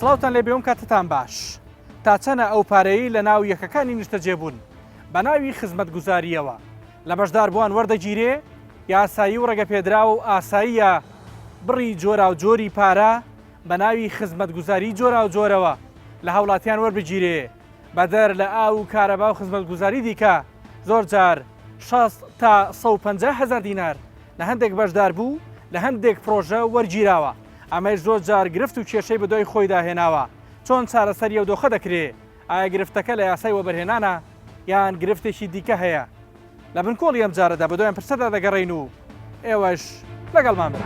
سڵاوتان لێ بێوم کاتتان باش تا چەنە ئەو پارەیە لە ناو یەکەکانی نیشتەجێبوون بە ناوی خزمەتگوزاریەوە لە بەشداربووان وەردەگیرێ یاسایی و ڕێگەپێدرا و ئاساییە بڕی جۆرا و جۆری پارە بە ناوی خزمەتگوزاری جۆرا و جۆرەوە لە هاوڵاتیان وەربگیرێ بەدەر لە ئاو و کارەبا و خزمەتگوزاری دیکە زۆر جار 60 تا 150,000 دینار لە هەندێک بەشدار بوو لە هەندێک پرۆژە وەرگیراوە ئەمەش زۆر جار گرفت و کێشەی بەدۆی خۆی داهێناوە چۆن چارەسەری ئەو دۆخە دەکرێت ئایا گرفتەکە لە یاسای وەبەرهێنانە یان گرفتێکی دیکە هەیە لە بنکۆڵی ئەم جارەدا بەدۆیان پرسەدا دەگەڕین و ئێوەش لەگەڵمان بن.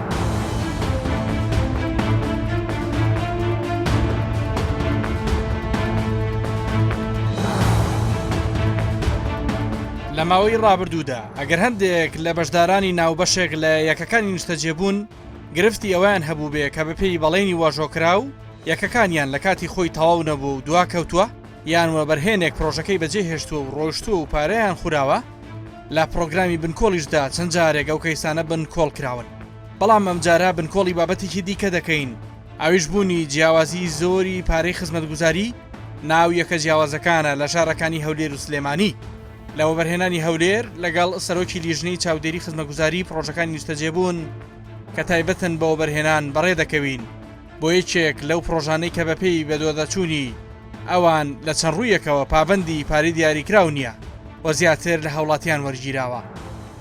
لە ماوەی ڕابردوودا ئەگەر هەندێک لە بەشدارانی ناوبەشێک لە یەکەکانی نیشتەجێبوون گرفتی ئەویان هەبوو بێ کە بەپێی بەڵێنی واژۆکرا و یەکەکانیان لە کاتی خۆی تەواو نەبوو و دواکەوتووە یان وەبەرهێنێک پرۆژەکەی بەجێ هێشتووە و ڕۆیشتووە و پارەیان خوراوە لە پرۆگرامی بنکۆڵیشدا چەند جارێک ئەو کەیسانە بنکۆڵ کراون بەڵام ئەم جارە بنکۆڵی بابەتێکی دیکە دەکەین ئاویش بوونی جیاوازی زۆری پارەی خزمەتگوزاری ناو یەکە جیاوازەکانە لە شارەکانی هەولێر و سلێمانی لە وەبەرهێنانی هەولێر لەگەڵ سەرۆکی لیژنەی چاودێری خزمەتگوزاری پرۆژەکانی نیشتەجێبوون کە تایبەتن بە وەبەرهێنان بەڕێ دەکەوین بۆ یەکێک لەو پرۆژانەی کە بەپێی بەدۆدەچوونی ئەوان لە چەند ڕوویەکەوە پابەندی پارەی دیاریکراو نییە و زیاتر لە هەوڵاتیان وەرگیراوە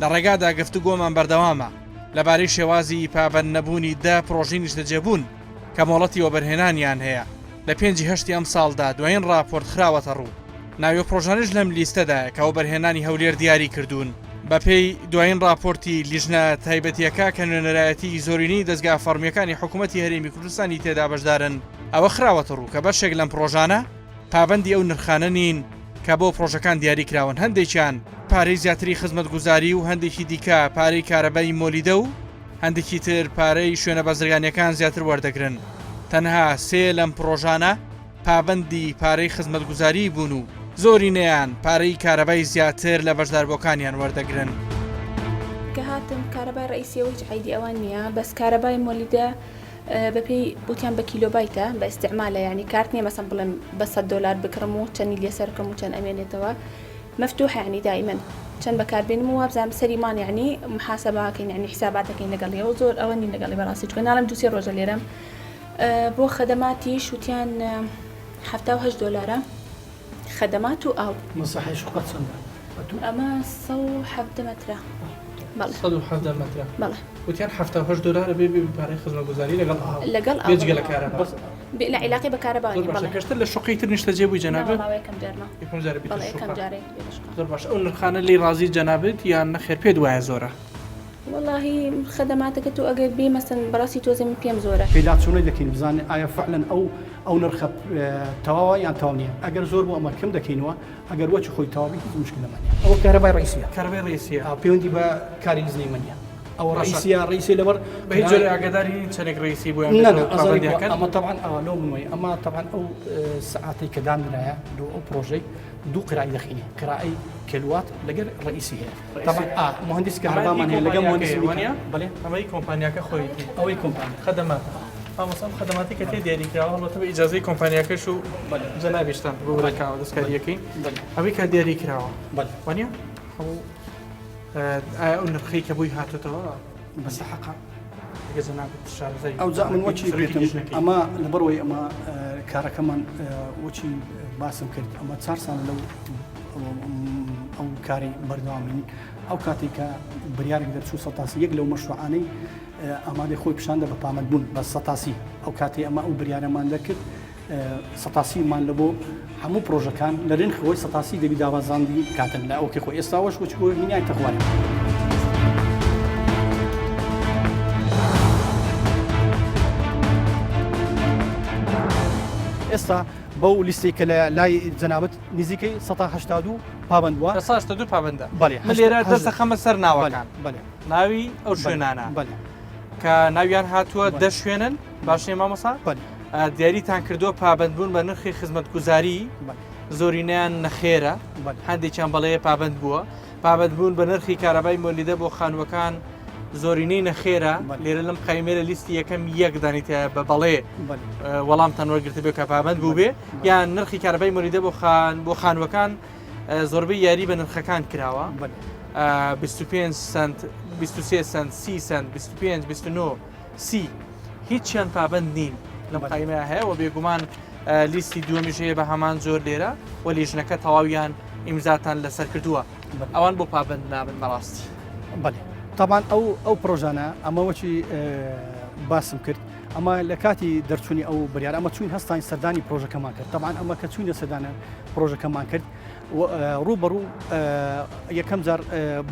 لە ڕێگادا گفتوگۆمان بەردەوامە لەبارەی شێوازی پابەند نەبوونی دا پرۆژەی نیشتەجێبوون کە مۆڵەتی وەبەرهێنانیان هەیە لە 5/8 ئەم ساڵدا دوایین راپۆرت خراوەتە ڕوو ناوی پرۆژانش لەم لیستەدا کە وەبەرهێنانی هەولێر دیاری کردوون بەپێی دوایین راپۆرتی لیژنە تایبەتیەکە کە نوێنەرایەتی زۆرینی دەستگا فەرمیەکانی حکوومەتی هەرێمی کوردستانی تێدا بەشدارن ئەوە خراوەتە ڕوو کە بەشێک لەم پرۆژانە پابەندی ئەو نرخانە نین کە بۆ پرۆژەکان دیاری کراون هەندێکیان پارەی زیاتری خزمەتگوزاری و هەندێکی دیکە پارەی کارەبای مۆلیدە و هەندێکی تر پارەی شوێنە بەزرگانیەکان زیاتر وەردەگرن تەنها سێ لەم پرۆژانە پابەندی پارەی خزمەتگوزاری بوون و زۆرینەیان پارەی کارەبای زیاتر لە بەشداربووەکانیان وەردەگرن کە هاتم کارەبای ڕئیسیەوەی عیدی ئەوان نییە بەس کارەبای مۆلیدە بەپێی بوتیان بە کیلۆبایتە بە ئیستعمالە یعنی کارت نییە مەسەڵەن بڵێم بە $100 بکڕم و چەندی لێسەرکەم و چەند ئەمێنێتەوە مەفتوحە یعنی دائما چەند بەکاربێنم و وابزانم سەریمان یعنی محاسەباکەین یعنی حساباتەکەین لەگەڵیەوە زۆر ئەوە نین لەگەڵی بەڕاستی چکە ناڵم دووسێ ڕۆژە لێرەم بۆ خەدەماتی شوتیان $78 خدمات و ئاو مساحەی شوقەت چەندە؟ ئەمە 170 مترە. بەڵێ 170 مترە. بەڵێ. وتیان $78 بێ پارەی خزمەتگوزاری لەگەڵ ئاو. لەگەڵ ئاو. بێجگە لە کارەبا. لە عیلاقی بە کارەبا. زۆر باشە کەشتر لە شوقی تر نیشتەجێبووی جەنابێت؟ یەکەم جارمە. یەکەم جارە بیت بەڵێ یەکەم جارێ. زۆر باشە ئەو نرخانە لی ڕازی جەنابێت یان نەخێر پێت وایە زۆرە؟ والله خدماتك تو اگر بي مثلا براسي توزي من بيم زوره پیدا چونی دکین بزن آیا فعلا او نرخ تواوا یا تاونیه اگر زور بو اما کم دکینوا اگر وچ خوی تاوی هیچ مشکل مانیه او کارەبای ڕئیسیە کارەبای ڕئیسیە پیوندی با کاری نزنی مانیه او رئیسیه لبر به هیچ جوری ئاگاداری چەندێک ڕئیسی بۆ اما طبعا لو منوي اما طبعا او ساعاتي كدام دنايا دو او بروجي دو قراءة دخيني قراءة كيلوات لقر رئيسي هي طبعا مهندس كهرباء من هي لقى مهندس ميكانيكا بله أما كومبانيا كخوي أو كومبانيا خدمات مثلا خدماتي كتير ديالي كراو والله تبي إجازة كومبانيا كشو جنابي اشتغل بقول لك هذا سكاري كين أبي كديالي كراو بله وانيا أو أقول نرخي كبوي هاتو توا بس حقا جزنا بالشهر زي أو زعم من وجهي بيتم أما لبروي أما كارا كمان وجهي باسم كرد أما صار سنة لو أو كاري بردوامين أو كاتيكا بريارك در شو ستاسي يقلو مشروعاني أما دي خوي بشانده بطامد بون بس ستاسي أو كاتي أما أو بريار ما ذكر ستاسي مان لبو همو بروجكان لرين خوي ستاسي دبي داوازان دي كاتن لا أوكي خوي استاوش وشكو هني تخواني ئێستا بەو لیستێک کە لە لای جەنابەت نزیکەی 182 پابەندوە 182 پابەندە بەڵێ من لێرە دەستە خەمە سەر ناوەکان بەڵێ ناوی ئەو شوێنانە بەڵێ کە ناویان هاتووە دە شوێنن باشێ مامۆستا دیاریتان کردووە پابەندبوون بە نرخی خزمەتگوزاری زۆرینیان نەخێرە هەندێکیان بەڵێ پابەند بووە پابەندبوون بە نرخی کارەبای مۆلیدە بۆ خانووەکان زۆرینەی نەخێرە بەڵێ. لێرە لەم قایمێرە لیستی یەکەم یەک دانیتە بە بەڵێ بەڵێ وەڵامتان وەرگرتە بێ کە پابەند بوو بێ یان نرخی کارەبای مۆریدە بۆ خانووەکان زۆربەی یاری بە نرخەکان کراوە بەڵێ 25 سنت 23 سنت 30 سنت 25 29 30 هیچیان پابند نین لەم بەڵێ. قایمە هەیە و بێگومان لیستی دووەمیش هەیە بە هەمان زۆر لێرە و لیژنەکە تەواویان ئیمزاتان لەسەر کردووە بەڵێ. ئەوان بۆ پابند نابن بەڕاستی بەڵێ طبعاً ئەو پرۆژانە ئەمە وەچی باسم کرد ئەمە لە کاتی دەرچوونی ئەو بریار ئەمە چوین هەستانی سەردانی پرۆژەکەمان کرد طبعاً ئەمە کە چوینە سەردانە پرۆژەکەمان کرد ڕوبەڕوو یەکەم جار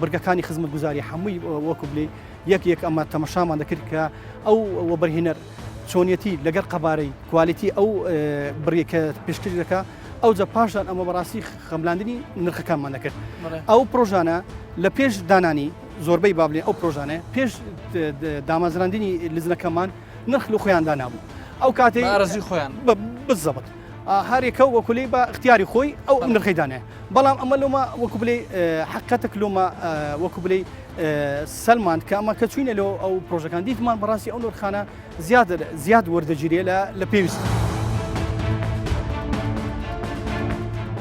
برگەکانی خزمەتگوزاری هەمووی وەکو بڵێ یەک ئەمە تەمەشامان دەکرد کە ئەو وەبەرهێنەر چۆنیەتی لەگەر قەبارەی کوالیتی ئەو بڕێکە پێشکەش دەکە ئەو جە پاشدان ئەمە بەڕاستی خەملاندنی نرخەکانمان دەکرد ئەو پرۆژانە لە پێش دانانی زۆربەی بابلێ ئەو پرۆژانە پێش دامازراندنی لزنەکەمان نرخ لە خۆیان دانابوو ئەو کاتێ ئارەزی خۆیان بزەبت هەرێکە وەکولی بە اختیاری خۆی ئەو نرخەیدانێ بەڵام ئەمە لۆمە وەکو بڵێ حقەتك لۆمە وەکو بڵێ سەلمان کە ئەمە کە چوینە لەو ئەو پرۆژەکان دیتمان بەڕاستی ئەو نرخانە زیاد وەردەگیرێ لە پێویست.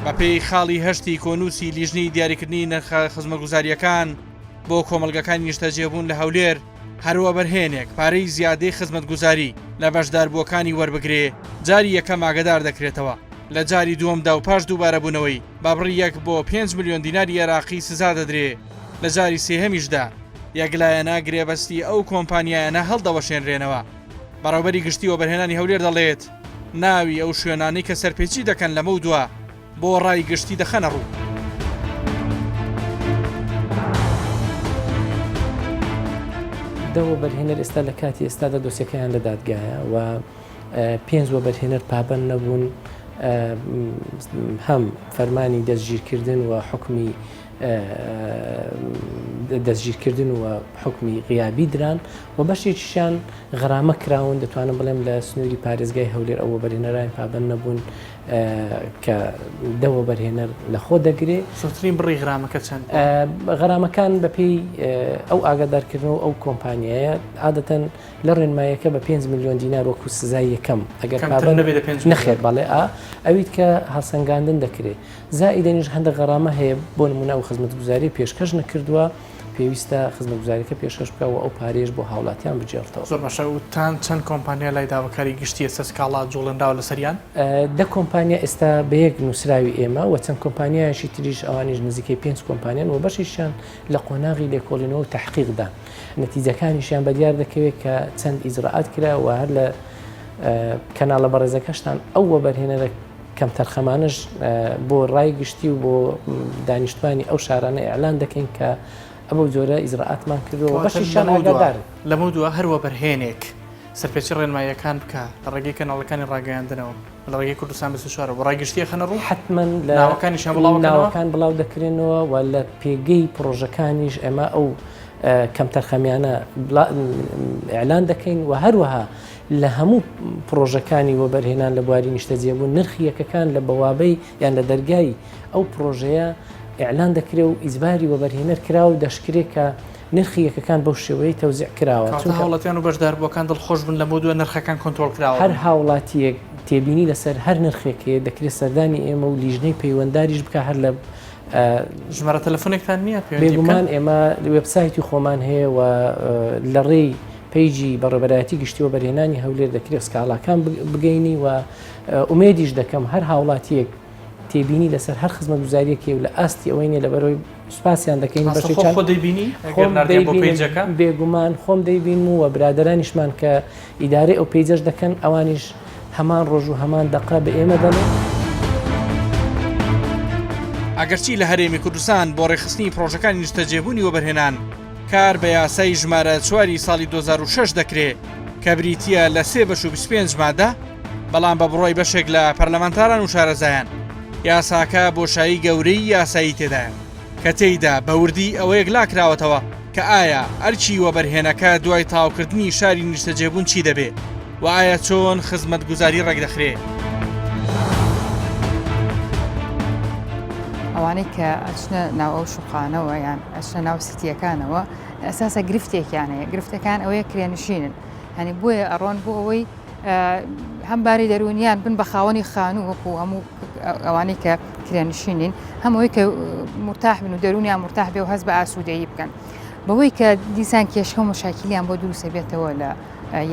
بەپێی خاڵی هەشتی کۆنووسی لیژنی دیاریکردنی نرخە خزمەتگوزاریەکان بۆ کۆمەلگەکانی نیشتەجێبوون لە هەولێر هەروە بەرهێنێک پارەی زیادەی خزمەتگوزاری لە بەشداربووەکانی وەربگرێ جاری یەکەم ئاگدار دەکرێتەوە لە جاری دووەمدا و پاش دووبارەبوونەوەی بابڕی یەک بۆ 5 ملیۆن دیناری عێراقی سزا دەدرێ لە جاری سێهەمیشدا یەکلایەنە گرێبەستی ئەو کۆمپانیایانە هەڵدەوەشێنرێنەوە. بەڕێوەبەری گشتی وەبەرهێنانی هەولێر دەڵێت ناوی ئەو شوێنانەی کە سەرپێچی دەکەن لەمە دووە بۆ ڕای گشتی دەخەنە ڕوو. دەوە بەرهێنەر ئێستا لە کاتی ئێستادا دۆسیەکەیان لە دادگایە و 5 وەبەرهێنەر پابەند نەبوون هەم فەرمانی دەستگیرکردن و حکمی دەستگیرکردن و حکمی غیابی دران و بەشێکیشیان غەرامە کراون دەتوانم بڵێم لە سنووری پارێزگای هەولێر ئەو وەبەرهێنەران پابەند نەبوون کە دەوە بەرهێنەر لە خۆ دەگرێ. سوترین بڕی غرامەکە چەند غەرامەکان بەپێی ئەو ئاگادارکردنەوە ئەو کۆمپانیایە عادەتەن لە ڕێنمایەکە بە 5 ملیۆن دینار وەکو سزای یەکەم ئەگەر نەخێر بەڵێ ئەویت کە هەڵسەنگاندن دەکرێت زائیدەنیش هەندێک غەرامە هەیە بۆ نمونە ئەو خزمەتگوزاری پێشکەش نەکردووە پێویستە خزمەتگوزاریەکە پێشکەش بکە و ئەو پارێش بۆ هاوڵاتیان بجێڕتەوە. زۆر باشە وتان چەند کۆمپانیا لای داواکاری گشتی ئێستا سکاڵات جوڵنداوە لە سەریان دە کۆمپانیا ئێستا بە یەک نووسراوی ئێمە و چەند کۆمپانیایشی تریش ئەوانیش نزیکەی 5 کۆمپانیان و بەشیشیان لە قۆناغی لێکۆڵینەوە تحقیقدا نەتیجەکانیشیان بەدیار دەکەوێت کە چەند ئیجرعات کرا و هەر لە کەناڵە بەڕێزەکەشتان ئەو وەبەرهێنەرە کەم تەرخەمانش بۆ ڕای گشتی و بۆ دانیشتوانی ئەو شارانە ئیعلان دەکەین کە ئەمە جۆرە ئیجرعاتمان کردەوە بەشیشان ئاگادار لەمە دووە هەروە بەرهێنێک سەرپێچی ڕێنماییەکان بکە لە ڕێگەی کەناڵەکانی ڕاگەیاندنەوە لە ڕێگەی کوردستان 24 بۆ ڕایگشتی خەنە ڕوو حتمما لە ناوەکان بڵاو دەکرێنەوە و لە پێگەی پرۆژەکانیش ئێمە ئەو کەم تەرخەمیانە ئیعلان دەکەین و هەروەها لە هەموو پرۆژەکانی وەبەرهێنان لە بواری نیشتەجێبوون نرخی یەکەکان لە بەوابەی یان لە دەرگای ئەو پرۆژەیە ئیعلان دەکرێت و ئیجباری وەبەرهێنەر کرا و دەشکرێت کە نرخی یەکەکان بەو شێوەیە تەوزیع کراوە هاوڵاتیان و بەشداربووەکان دڵخۆش بن لە بۆ نرخەکان کۆنتڕۆل کراوە هەر هاوڵاتیەک تێبینی لەسەر هەر نرخێکەیە دەکرێت سەردانی ئێمە و لیژنەی پەیوەنداریش بکە هەر لە ژمارە تەلەفۆنێکتان نییە بێگومان ئێمە وێبسایتی خۆمان هەیە و لە ڕێی پیجی بەڕێبەرایەتی گشتی وەبەرهێنانی هەولێر دەکرێت سکاڵاکان بگەینی و ئومێدیش دەکەم هەر هاوڵاتیەک تێبینی لەسەر هەر خزمەتگوزاریەکێ و لە ئاستی ئەوەی لە بەرەوەی سوپاسیان دەکەین بێگومان خۆم دەیبین و برادرانیشمان کە ئیدارەی ئەو پیجەش دەکەن ئەوانیش هەمان ڕۆژ و هەمان دەقا بە ئێمە دەڵێن. ئەگەرچی لە هەرێمی کوردستان بۆ ڕێخستنی پرۆژەکانی نیشتەجێبوونی وەبەرهێنان کار بە یاسای ژمارە 4 ساڵی 2006 دەکرێت کە بریتیە لە 3/25 مادە بەڵام بە بڕۆی بەشێک لە پەرلەمانتاران و شارەزایان یاساکە بۆشایی گەورەی یاسایی تێدایە کە تێیدا بەوردی ئەوەیەک لاکراوەتەوە کە ئایا ئەرچی وەبەرهێنەکە دوای تاوکردنی شاری نیشتەجێبوون چی دەبێت و ئایا چۆن خزمەتگوزاری ڕێک دەخرێت. ئەوانەی کە ئەچنە ناو ئەو شوقانەوە یان ئەچنە ناو سیتیەکانەوە ئەساسە گرفتێکیانەیە گرفتەکان ئەوەیە کرێنشینن هەنی بۆیە ئەڕۆن بۆ ئەوەی هەم باری دەرونیان بن بە خاوەنی خانوو وەکو هەموو ئەوانەی کە کرێنشینین هەمەوەی کە مرتاح بن و دەرونیان مرتاح بێ و هەست بە ئاسوودەیی بکەن بەوەی کە دیسان کێشە و مشاکلیان بۆ دروستە بێتەوە لە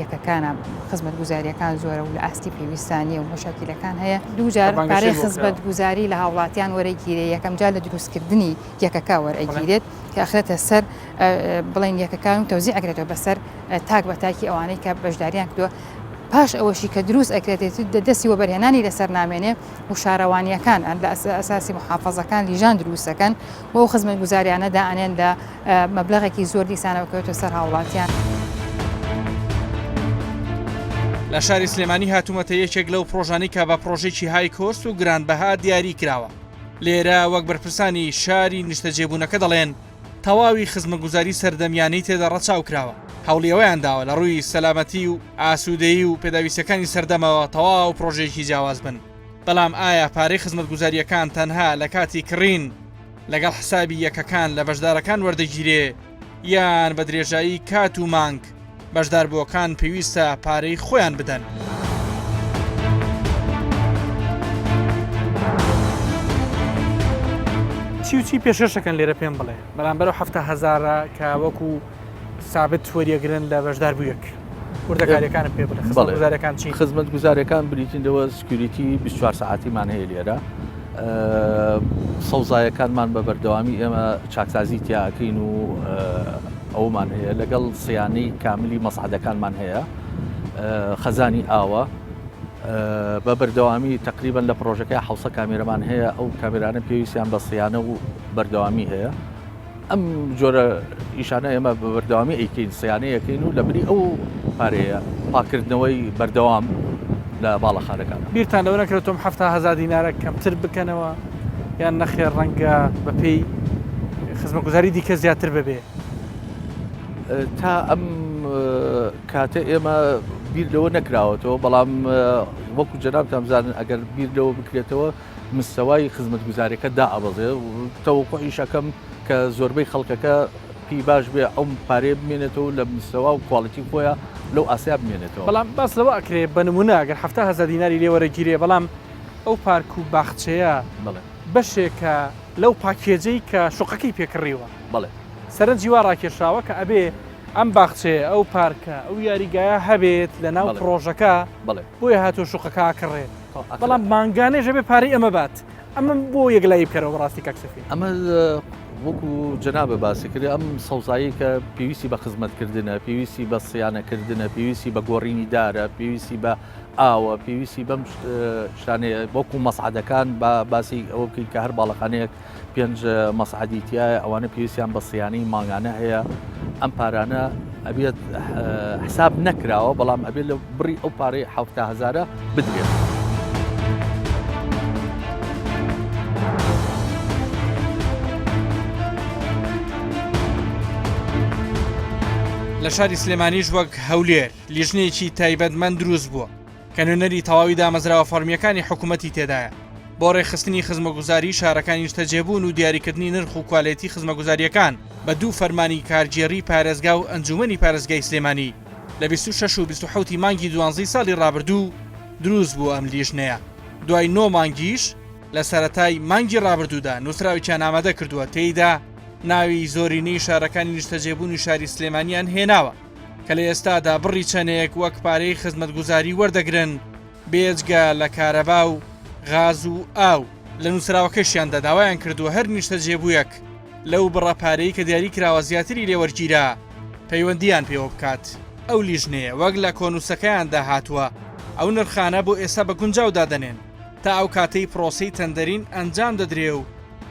یەکەکانە خزمەت گوزاریەکان زۆرە و لە ئاستی پێویستانی و مشاکلەکان هەیە دووجار پارەی خزمەت گوزاری لە هاوڵاتیان وەرەگیرێ یەکەم جار لە دروستکردنی یەکەکە وەرەگیرێت کە ئەخرێتە سەر بڵین یەکەکان و تەوزیع ئەکرێتەوە بەسەر تاک بە تاکی ئەوانەی کە بەشداریان کردووە پاش ئەوەشی کە دروست ئەکرێتێت دەستی وەبەرهێنانی لەسەر نامێنێ و شارەوانیەکان لە ئەساسی محافەزەکان لیژان دروستەکەن و ئەو خزمەت گوزاریانە دائەنێن لە مەبلەغێکی زۆر دیسانەوە کەوتە سەر هاوڵاتیان. لە شاری سلێمانی هاتوومەتە یەکێک لەو پرۆژانی کە بە پرۆژێکی های کۆست و گرانبەها دیاری کراوە. لێرە وەک بەرپرسانی شاری نیشتەجێبوونەکە دەڵێن تەواوی خزمەتگوزاری سەردەمیانەی تێدا ڕەچاو کراوە. هەوڵیەوەیان داوە لە ڕووی سەلامەتی و ئاسوودەیی و پێداویستەکانی سەردەمەوە تەواو پرۆژێکی جیاواز بن. بەڵام ئایا پارەی خزمەتگوزاریەکان تەنها لە کاتی کڕین لەگەڵ حسابی یەکەکان لە بەشدارەکان وەردەگیرێ یان بە درێژایی کات و مانگ بەشداربووەکان پێویستە پارەی خۆیان بدەن. چی پێشەشەکەن لێرە پێم بڵێ بەرامبەر 7,000 کە وەکو سابت وەریەگرن لە بەشدار بوویەک وردەکاریەکانە پێ بڵێ خزمەتگوزاریەکان چی؟ خزمەتگوزاریەکان بریتینەوە سکیوریتی 24 ساعتیمان هەیە لێرە سەوزایەکانمان بە بەردەوامی ئێمە چاکسازی تیاکەین و ئەومان هەیە لەگەڵ سیانەی کاملی مەسعدەکانمان هەیە خەزانی ئاوە بە بەردەوامی تقریبان لە پرۆژەکەی 600 کامێرەمان هەیە ئەو کامێرانە پێویستیان بە سیانە و بەردەوامی هەیە ئەم جۆرە ئیشانە ئێمە بە بەردەوامی ئەیکەین سیانەیەکەین و لەبری ئەو پارەیە پاکردنەوەی بەردەوام لە باڵەخانەکان. بیرتان لەوە نەکرێتم 7,000 دینارە کەمتر بکەنەوە یان نەخێر ڕەنگە بەپێی خزمەتگوزاری دیکە زیاتر ببێ تا ئەم کاتە ئێمە بیر لەوە نەکراوەتەوە بەڵام وەکو جەنابتان بزانن ئەگەر بیر لەوە بکرێتەوە مستەوای خزمەتگوزاریەکە دائەبەزێ تەوەقعیشەکەم کە زۆربەی خەڵکەکە پێی باش بێ ئەو پارێ بمێنێتەوە لە مستەوا و کواڵیتی خۆیان لەو ئاسیا بمێنێتەوە. بەڵام باس لەوە ئەکرێ بە نمونە ئەگەر 7,000 دیناری لێ وەرەگیرێ بەڵام ئەو پارک و باخچەیە بەشێکە لەو پاکێجەی کە شوقەکەی پێکڕیوە بڵێ سەرنجی وا ڕاکێشراوە کە ئەبێ ئەم باخچێ ئەو پارکە ئەو یاریگایە هەبێت لە ناو پرۆژەکە بۆیە هاتوو شوقەکە کڕێت بەڵام مانگانێژە بێ پارەی ئەمە بات ئەمە بۆ یەکلایی بکەرەوە بەڕاستی کاکسەفی ئەمە وەکو جەنابە باسی کرد ئەم سەوزایی کە پێویستی بە خزمەتکردنە پێویستی بە سیانەکردنە پێویستی بە گۆڕینی دارە پێویستی بە ئاوە پێویستی بەم شانەیە وەکو مەسعدەکان بە باسی ئەوە بکەین کە هەر باڵەخانەیەک 5 مەسعدی تایە ئەوانە پێویستیان بە سیانەی ماگانە هەیە ئەم پارانە ئەبێت حساب نەکراوە بەڵام ئەبێت لە بڕی ئەو پارەی 7,000 بدرێت. لە شاری سلێمانیش وەک هەولێر لیژنەیەکی تایبەتمەند دروست بووە کە نوێنەری تەواوی دامەزراوە فەرمیەکانی حکوومەتی تێدایە بۆ ڕێخستنی خزمەتگوزاری شارەکانی شتەجێبوون و دیاریکردنی نرخ و کوالێتی خزمەتگوزاریەکان بە دوو فەرمانی کارگێڕی پارێزگا و ئەنجومەنی پارێزگای سلێمانی لە 26 و 27 مانگی دوانزەی ساڵی ڕابردوو دروست بوو ئەم لیژنەیە. دوای 9 مانگیش لە سەرەتای مانگی ڕابردوودا نووسراویان ئامادە کردووە تێیدا ناوی زۆرینەی شارەکانی نیشتەجێبوونی شاری سلێمانیان هێناوە کە لە ئێستادا بڕی چەنەیەک وەک پارەی خزمەتگوزاری وەردەگرن بێجگە لە کارەبا و غاز و ئاو لە نووسراوەکەشیان دەداوایان کردووە هەر نیشتەجێبوویەک لەو بڕەپارەی کە دیاری کراوە زیاتری لێوەرگیرە پەیوەندیان پێوە بکات. ئەو لیژنەیە وەک لە کۆنووسەکەیان داهاتووە ئەو نرخانە بۆ ئێستا بە گونجاو دادەنێن تا ئەو کاتەی پرۆسەی تەندەرین ئەنجام دەدرێ و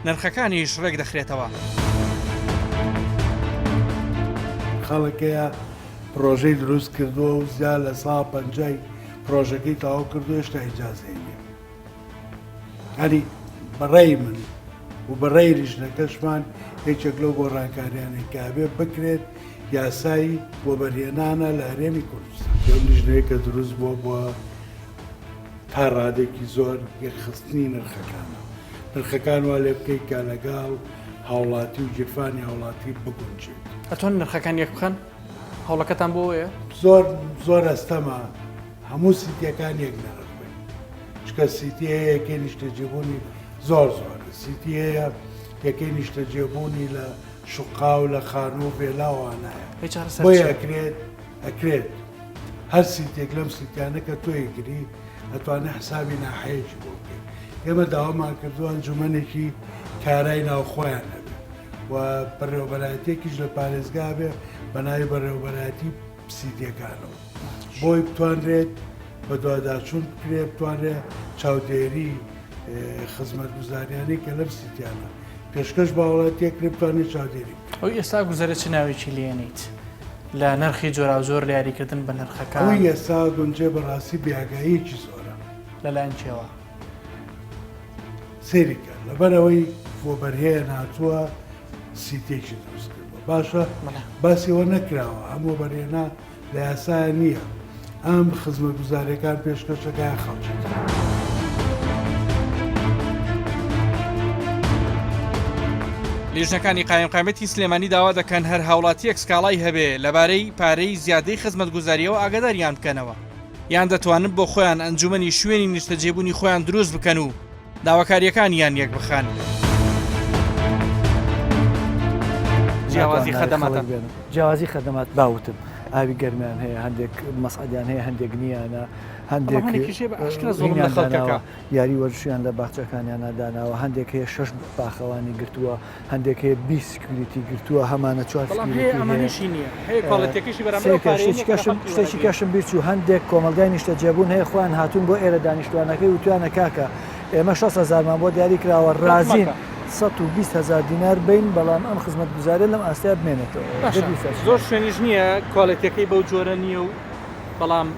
نرخەکانیش ڕێک دەخرێتەوە. خەڵکەیە پرۆژەی دروست کردووە و زیاد لە سا 50 پرۆژەکەی تاوا کردو هێشتا ئیجازەی نییە. هەری بەڕێی من و بەڕێی لیژنەکەشمان یەکێک لەو گۆڕانکاریانەی کابێ بکرێت یاسایی وەبەرهێنانە لە هەرێمی کوردستان. ئەو لیژنەیە کە دروست بووە بووە تا ڕادێکی زۆر یەکخستنی نرخەکانە نرخەکان وا لێ بکەیت کە لەگەڵ هاوڵاتی و گیرفانی هاوڵاتی بگونجێت. ئەتوان نرخەکان یەک بخەن هەوڵەکەتان بۆ ئەوەیە؟ زۆر ئەستەما هەموو سیتیەکان یەک نرخ بن. چکە سیتی هەیە یەکەی نیشتەجێبوونی زۆر سیتی هەیە یەکەی نیشتەجێبوونی لە شوقا و لە خانوو بێلاوانایە بۆی ئەکرێت هەر سیتێک لەم سیتیانە کە تۆ یەگری ئەتوانێت حسابی ناحەیەکی بۆ بکەیت. ئێمە داوامان کردووە ئەنجومەنێکی کارای ناوخۆیان هەبێت و بەڕێوەبەرایەتێکیش لە پارێزگا بێ بە ناوی بەڕێوەبەرایەتی سیتیەکانەوە بۆی بتوانرێت بە دوواداچوون بکرێ بتوانرێت چاودێری خزمەتگوزاریانەی کە لەم سیتیانە پێشکەش بە وڵاتیەکرێ بتوانێت چاودێری ئەو ئێستا گوزەرە چ ناوێکی لێنیت لە نرخی جۆرا زۆر لە یاریکردن بە نرخەکان ئەوەی ئێستا گونجێ بەڕاستی بێئاگاییەکی زۆرە لەلایەن کێوە سێری کرد لەبەرەوەی فۆبەرهەیە ناتووە سیتێکی دروست کردووە باشە باسیەوە نەکراوە هەموو بەرهێنا لە یاسایە نییە ئەم خزمەتگوزاریەکان پێشکەشەکەیان خەڵکی لیژنەکانی قایمقامەتی سلێمانی داوا دەکەن هەر هاوڵاتیەک سکاڵای هەبێ لەبارەی پارەی زیادەی خزمەتگوزاریەوە ئاگاداریان بکەنەوە یان دەتوانن بۆ خۆیان ئەنجومەنی شوێنی نیشتەجێبوونی خۆیان دروست بکەن و داواکاریەکانیان یەک بخەن. جیاوازی خەدەمات باوتم ئاوی گەرمیان هەیە هەندێک مەسعدیان هەیە هەندێک نییانە هەندێک یاری وەرشیان لە باخچەکانیانە داناوە هەندێک هەیە 6 باخەوانی گرتووە هەندێک هەیە 20 سکیوریتی گرتووە هەمانە 4 شتێکی کەشم بیرچوو هەندێک کۆمەلگای نیشتەجێبوون هەیە خۆیان هاتوون بۆ ئێرە دانیشتوانەکەی وتوانە کاکە ئێمە 6,000مان بۆ دیاری کراوە ڕازین 120,000 دینار بین بەڵام ئەم خزمەتگوزارە لەم ئاستیا بمێنێتەوە زۆر شوێنیش نییە کۆڵەتەکەی بەو جۆرە نییە و بەڵام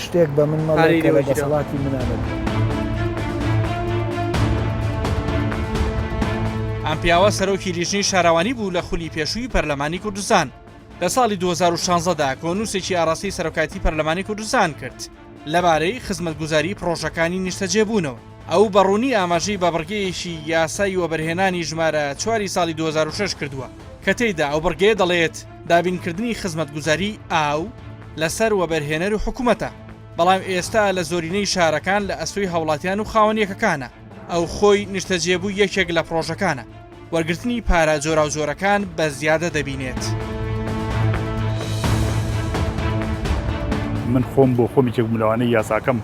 شتێک بە من مەڵی دەسەڵاتی منانە. ئەم پیاوە سەرۆکی لیژنەی شاراوانی بوو لە خولی پێشووی پەرلەمانی کوردستان لە ساڵی 2016دا کۆنووسێکی ئاڕاستی سەرۆکاتی پەرلەمانی کوردستان کرد لەبارەی خزمەتگوزاری پرۆژەکانی نیشتەجێبوونەوە. ئەو بەڕوونی ئاماژەی بە بڕگەیەکی یاسای وەبەرهێنانی ژمارە 4 ساڵی 2006 کردووە کە تێیدا ئەو بڕگەیە دەڵێت دابینکردنی خزمەتگوزاری ئاو لەسەر وەبەرهێنەر و حکوومەتە بەڵام ئێستا لە زۆرینەی شارەکان لە ئەستۆی هاوڵاتیان و خاوەنیەکەکانە ئەو خۆی نیشتەجێبوو یەکێک لە پرۆژەکانە وەرگرتنی پارە جۆرا و جۆرەکان بە زیادە دەبینێت. من خۆم بۆ خۆمی تێک ملەوانەی یاساکەم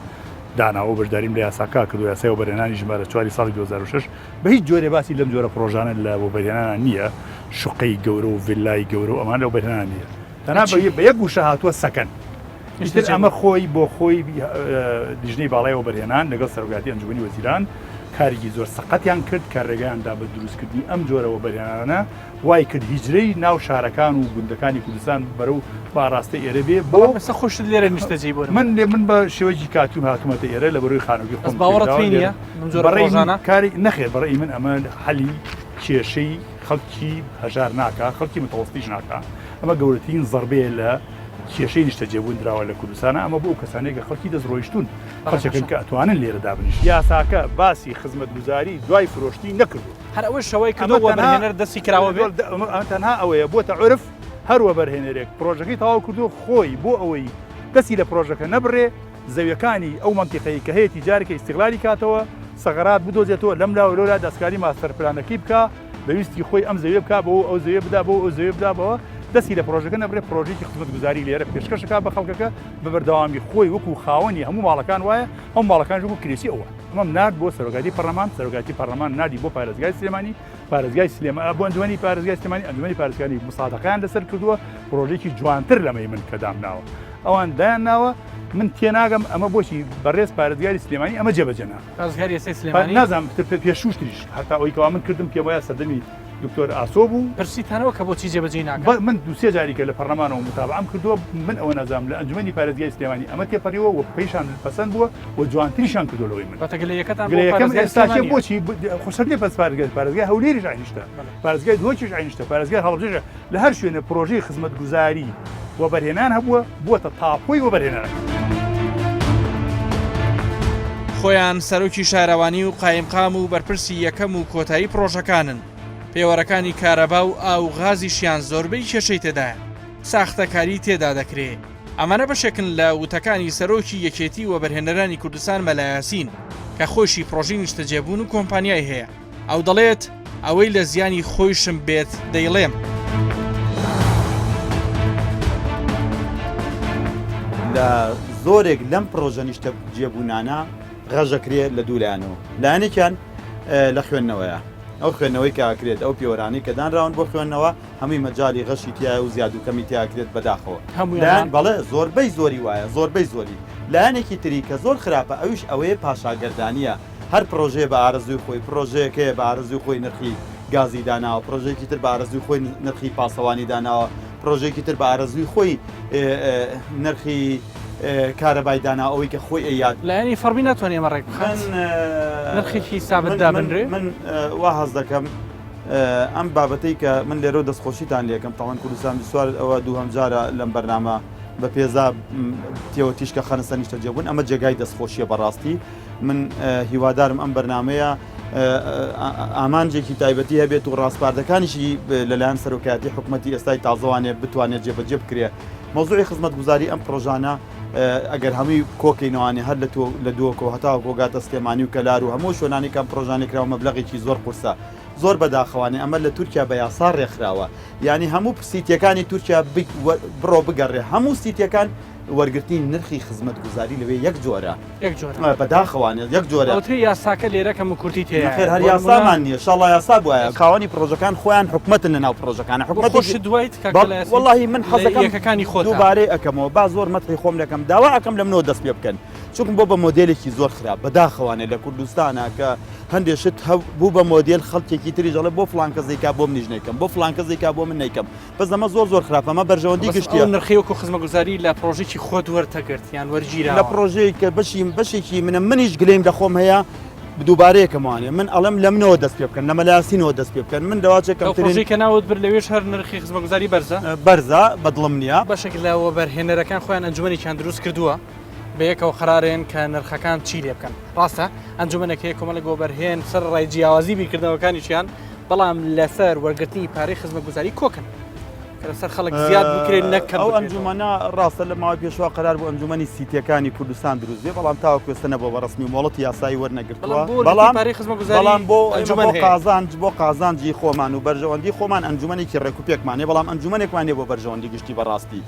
داناوە بەشداریم لە یاساکا کردو یاسای وەبەرهێنانی ژمارە 4 ساڵی 2006 بە هیچ جۆرێ باسی لەم جۆرە پرۆژانە لە وەبەرهێنانان نییە شوقەی گەورە و ڤیلای گەورە و ئەمان لە وەبەرهێنان نییە تەنها بە یەک گوشە هاتووە سەکەن ئەمە خۆی بۆ خۆی لیژنەی باڵای وەبەرهێنان لەگەڵ سەرۆکاتی ئەنجومەنی وەزیران کارێکی زۆر سەقەتیان کرد کە ڕێگەیاندا بە دروستکردنی ئەم جۆرە وەبەرهێنانە وای کرد هیجرەی ناو شارەکان و گوندەکانی کوردستان بەرەو باڕاستە ئێرە بێ بۆ خۆشت لێرە نیشتەجێ بۆ من بە شێوەیەکی کاتوم هاتوومەتە ئێرە لە بەرەوەی خانووی خۆم کاری نەخێر بەڕێی من ئەمە حەلی کێشەی خەڵکی هەژار ناکە خەڵکی متەوەستیش ناکە ئەمە گەورەترین زەربەیە لە کێشەی نیشتەجێبوون دراوە لە کوردستانە ئەمە بۆ کەسانێک خەڵکی دەستڕۆیشتون خەڵکەکەن کە ئەتوانن لێرە دابنیش یاساکە باسی خزمەتگوزاری دوای فرۆشتی نەکردو هەر ئەوەی شەوەی کردو وەبەرهێنەر دەستی کراوە بێت تەنها ئەوەیە بۆتە عرف هەر وەبەرهێنەرێک پرۆژەکەی تەواو کردو خۆی بۆ ئەوەی دەستی لە پرۆژەکە نەبڕێ زەویەکانی ئەو مەنتیقەی کە هەیە تیجارێکی ئیستیغلالی کاتەوە سەغەرات بدۆزێتەوە لەم لا لۆلا دەستکاری ماستەرپلانەکەی بکە بەویستی خۆی ئەم زەویە بکە بۆ ئەو زەویە بدا بۆ ئەو زەویە بدابەوە دەستی لە پرۆژەکە نەبرێ پرۆژێکی خزمەتگوزاری لێرە پێشکەشەکە بە خەڵکەکە بە بەردەوامی خۆی وەکو خاوەنی هەموو ماڵەکان وایە ئەم ماڵەکان وەکو کرێسی ئەوە ئەمەم نرد بۆ سەرۆکاتی پەرلەمان نادی بۆ پارێزگای سلێمانی بۆ ئەنجومەنی پارێزگای سلێمانی ئەنجومەنی پارێزگانی مساعدەکان لەسەر کردووە پرۆژێکی جوانتر لەمەی من کە دامناوە ئەوان دایان ناوە من تێناگەم ئەمە بۆچی بەڕێز پارێزگاری سلێمانی ئەمە جێبەجێنا نازانم پێشوشتریش هەتا ئەوەی کەوا من کردم پێ وایە سەردەمی دکتۆر ئاسۆ بوو پرسیتانەوە کە بۆچی جێبەجێ ناکات من دووسێ جاریکە لە پەرلەمانەوە متابعەم کردووە من ئەوە نازانم لە ئەنجومەنی پارێزگای سلێمانی ئەمە تێپەڕیەوە و پێیشان پەسەند بووە و جوانتریشان کردو لەوەی من گلەیەکەم ئێستاکە بۆچی خۆشەرنی پەس پارێزگای هەولێریش عینیشتە پارێزگای دۆچیش عینیشتە پارێزگای هەڵبژێژە لە هەر شوێنە پرۆژەی خزمەتگوزاری وەبەرهێنان هەبووە بووەتە تاپۆی وەبەرهێنانەکە خۆیان سەرۆکی شارەوانی و قایمقام و بەرپرسی یەکەم و کۆتایی پرۆژەکانن. پێوەرەکانی کارەبا و ئاو غازیشیان زۆربەی کێشەی تێدایە. ساختەکاری تێدا دەکرێت. ئەمانە بەشێکن لە وتەکانی سەرۆکی یەکێتی و بەرهێنەرانی کوردستان مەلا یاسین کە خۆشی پرۆژەی نیشتەجێبوون و کۆمپانیای هەیە. ئەو دەڵێت ئەوەی لە زیانی خۆیشم بێت دەیڵێم. لە زۆرێک لەم پرۆژە نیشتە جێبوونانە ڕژەکرێت لە دوولایەنەوە. لایەنێکیان لە خوێندنەوەیە. ئەو خوێندنەوەی کاکرێت ئەو پیوەرانی کە دانراون بۆ خوێندنەوە هەمووی مەجای غەشی تایە و زیاد و کەمی تیاکرێت بەداخەوە. بەڵێ زۆربەی زۆری وایە زۆربەی زۆری. لایەنێکی تری کە زۆر خراپە ئەویش ئەوەیە پاشاگەردانیە. هەر پرۆژێ بە ئارەزوی خۆی پرۆژەیەکەیە بە ئارەزوی خۆی نرخی گازی داناوە، پرۆژێکی تر بە ئارەزوی خۆی نرخی پاسەوانی داناوە، پرۆژێکی تر بە ئارەزوی خۆی نرخی کارەبای دانا ئەوەی کە خۆی ئەیاد لایەنی فەرمی ناتوانێ ئێمە ڕێک بخەن نرخێکی سابت دابنرێ. من وا حەز دەکەم ئەم بابەتەی کە من لێرە دەستخۆشیتان لێکم تاوان کوردستان بسوار ئەوە دوو هەمجارە لەم بەرنامە بە پێزا تێوە تیشکە خەنسە نیشتە جێبوون ئەمە جێگای دەستخۆشیە بەڕاستی. من هیوادارم ئەم بەرنمەیە ئامانجێکی تایبەتی هەبێت و ڕاستپاردەکانیشی لەلایەن سەرۆکایەتی حکوومەتی ئێستای تازەوانێ بتوانێت جێبەجێ بکرێ. مۆزوعی خزمەتگوزاری ئەم پرۆژانە ئەگەر هەمووی کۆکەینەوانی هەر لە دووەکۆ هەتا کۆگاتە سلێمانی و کەلار و هەموو شوێنانی کەم پرۆژانی کراوە مەبلەغێکی زۆر قورسە زۆر بەداخەوانی ئەمە لە تورکیا بە یاسا ڕێکخراوە. یعنی هەموو سیتیەکانی تورکیا بڕۆ بگەڕێ هەموو سیتیەکان وەرگرتنی نرخی خزمەتگوزاری لەوێ یەک جۆرە بەداخەوانێت یەک جۆرە یاساکە لێرەکەم و کورتی تێ هەر یاسامان نییە شڵا یاسا بواە خاوەنی پرۆژەکان خۆیان حکومەتن لە ناو پرۆژەکانە حکومەتی دوایت وڵی من حەزەکەنی خۆ دووبارەی ئەەکەمەوە با زۆر مەتری خۆم دەکەم داوا ئەەکەم لەمنەوە دەست پێ بکەن چونکم بۆ بە مۆدلێکی زۆر خراپ بەداخەوانێت لە کوردستانە کە هەندێشت بوو بە مۆدل خەڵکێکی تری جەڵێ بۆ فلان کەزێکا بۆ منیش نەکەم بۆ فلان کەزێکا بۆ من نەیکەم بەس ئەمە زۆر زۆر خراپە ئەمە بەرژەوەندی گشتی نرخیوەکو خزمەتگوزاری لە پرۆژێکی خۆت وەرتەگرت یان وەرگیرا لە پرۆژەیە کە بەشێکی منیش گلەیم دەخۆم هەیە دووبارەیەکەمانێ من ئەڵم لەمنەوە دەست پێ بکەن لەمە لاسینەوە دەست پێ بکەن من دەواچێکم کە ناوت بر لەوێش هەر نرخی خزمەتگوزاری بەرزە بەدڵم نییە بەشێک لەوە بەرهێنەرەکان خۆیان ئەنجومەنێکیان دروست کردووە بەیەکەوە خرارێن کە نرخەکان چی لێ بکەن ڕاستە ئەنجومەنێکی کۆمەڵە گۆبەرهێن سەر ڕای جیاوازی بیرکردنەوەکانیشیان بەڵام لەسەر وەرگرتنی پارەی خزمەتگوزاری کۆکن لەسەر خەڵک زیاد بکرێن نەکەن ئەو ئەنجومەنە ڕاستە لە ماوەی پێشوا قەرار بۆ ئەنجومەنی سیتیەکانی کوردستان دروست بێ بەڵام تاوە کوێستە بۆ بەڕسمی مۆڵەتی یاسایی وەرنەگرتووە بەڵام بۆ قازانج بۆ قازانجی خۆمان و بەرژەوەندی خۆمان ئەنجومەنێکی ڕێکوپێکمانێ بەڵام ئەنجومەنێکمانێ بۆ بەرژەوەندی گشتی بەڕاستی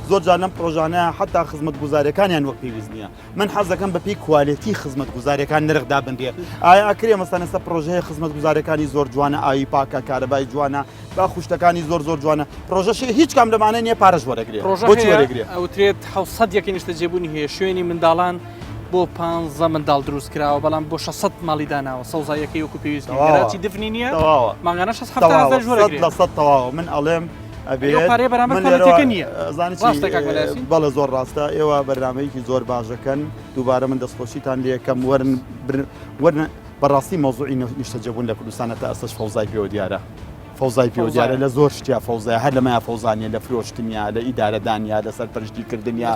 زۆر جار لەم پرۆژانە حتا خزمەتگوزاریەکانیان وەک پێویست نییە من حەز دەکەم بەپی کوالێتی خزمەتگوزاریەکان نرخدا بنرێ ئایا ئەکرێ مەسەنەسە پرۆژەیە خزمەتگوزاریەکانی زۆر جوانە ئاوی پاکە کارەبای جوانە با خوشتەکانی زۆر زۆر جوانە پرۆژەش هیچ کام لەمانە نییە پارەش وەرەگرێ بۆچی وەرەگرێ ئەوترێت 700 یەکی نیشتە جێبوونی هەیە شوێنی منداڵان بۆ 15 منداڵ دروست کراوە بەڵام بۆ 600 ماڵی داناوە سەوزایەکەی وەکو پێویست گەراجی دفنی نییە ماگانە 6 تەواوە من ئەڵێم بەڵە زۆر ڕاستە ئێوە بەرنامەیەکی زۆر باشەکەن دووبارە من دەستخۆشیتان لێکەم وەرن بەڕاستی مۆزوعی نیشتەجێبوون لە کوردستانە تا ئەستش فەوزای پێوە دیارە فەوزای پێوە دیارە لە زۆر شتیا فەوزای هەر لەمایە فەوزانیە لە فرۆشتنیا لە ئیدارەدانیا لەسەر پەرشتیکردنیا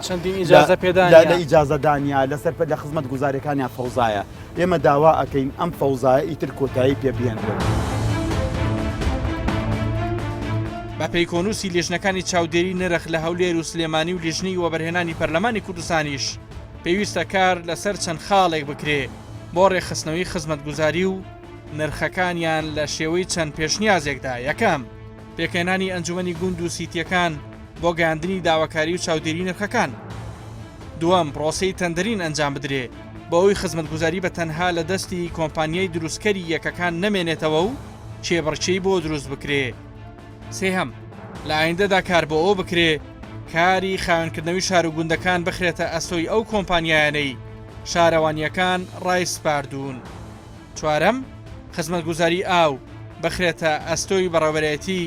لە ئیجازەدانیا لەسەر لە خزمەتگوزاریەکانیان فەوزایە ئێمە داوا ئەەکەین ئەم فەوزایە ئیتر کۆتایی پێ بێنرێت بە پەیکۆنووسی لێژنەکانی چاودێری نرخ لە هەولێر و سلێمانی و لێژنی وەبەرهێنانی پەرلەمانی کوردستانیش پێویستە کار لەسەر چەند خاڵێک بکرێ بۆ ڕێخستنەوەی خزمەتگوزاری و نرخەکانیان لە شێوەی چەند پێشنیازێکدا یەکەم پێکەنانی ئەنجومەنی گوند و سیتیەکان بۆ گەاندنی داواکاری و چاودێری نرخەکان دووەم پرۆسەی تەندەرین ئەنجام بدرێ بۆ ئەوی خزمەتگوزاری بە تەنها لە دەستی کۆمپانیای دروستکەری یەکەکان نەمێنێتەوە و چێبڕچەی بۆ دروست بکرێ سێهەم لە ئایندەدا کار بۆ ئەو بکرێ کاری خاوێنکردنەوەی شار و گوندەکان بخرێتە ئەستۆی ئەو کۆمپانیایانەی شارەوانیەکان ڕای سپاردوون چوارەم خزمەتگوزاری ئاو بخرێتە ئەستۆی بەڕێوەبەرێتی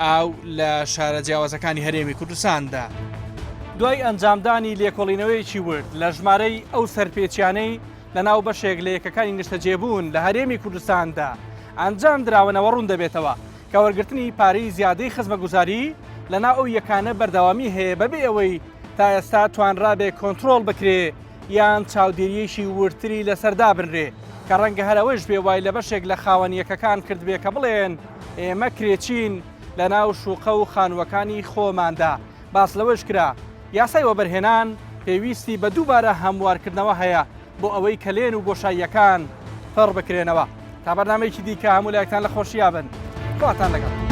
ئاو لە شارە جیاوازەکانی هەرێمی کوردستاندا دوای ئەنجامدانی لێکۆڵینەوەیکی ورد لە ژمارەی ئەو سەرپێچیانەی لە ناو بەشێک لە یەکەکانی نیشتەجێبوون لە هەرێمی کوردستاندا ئەنجام دراونەوە ڕوون دەبێتەوە کە وەرگرتنی پارەی زیادەی خزمەتگوزاری لەناو ئەو یەکانە بەردەوامی هەیە بەبێ ئەوەی تا ئێستا توانرابێ کۆنتترۆل بکرێ یان چاودێریەشی ورتری لەسەردا بنرێ کە ڕەنگە هەرەوەش بێ وای لە بەشێک لە خاوەنیەکەکان کرد بێ کە بڵێن ئێمە کرێچین لە ناو شوقە و خانووەکانی خۆماندا باس لەوەش کرا یاسای وەبەرهێنان پێویستی بە دووبارە هەموارکردنەوە هەیە بۆ ئەوەی کەلێن و بۆشاییەکان پڕ بکرێنەوە تا بەرنامەیەکی دیکە هەموو لایەکتان لە خۆشییا بن خواتان لەگەڵ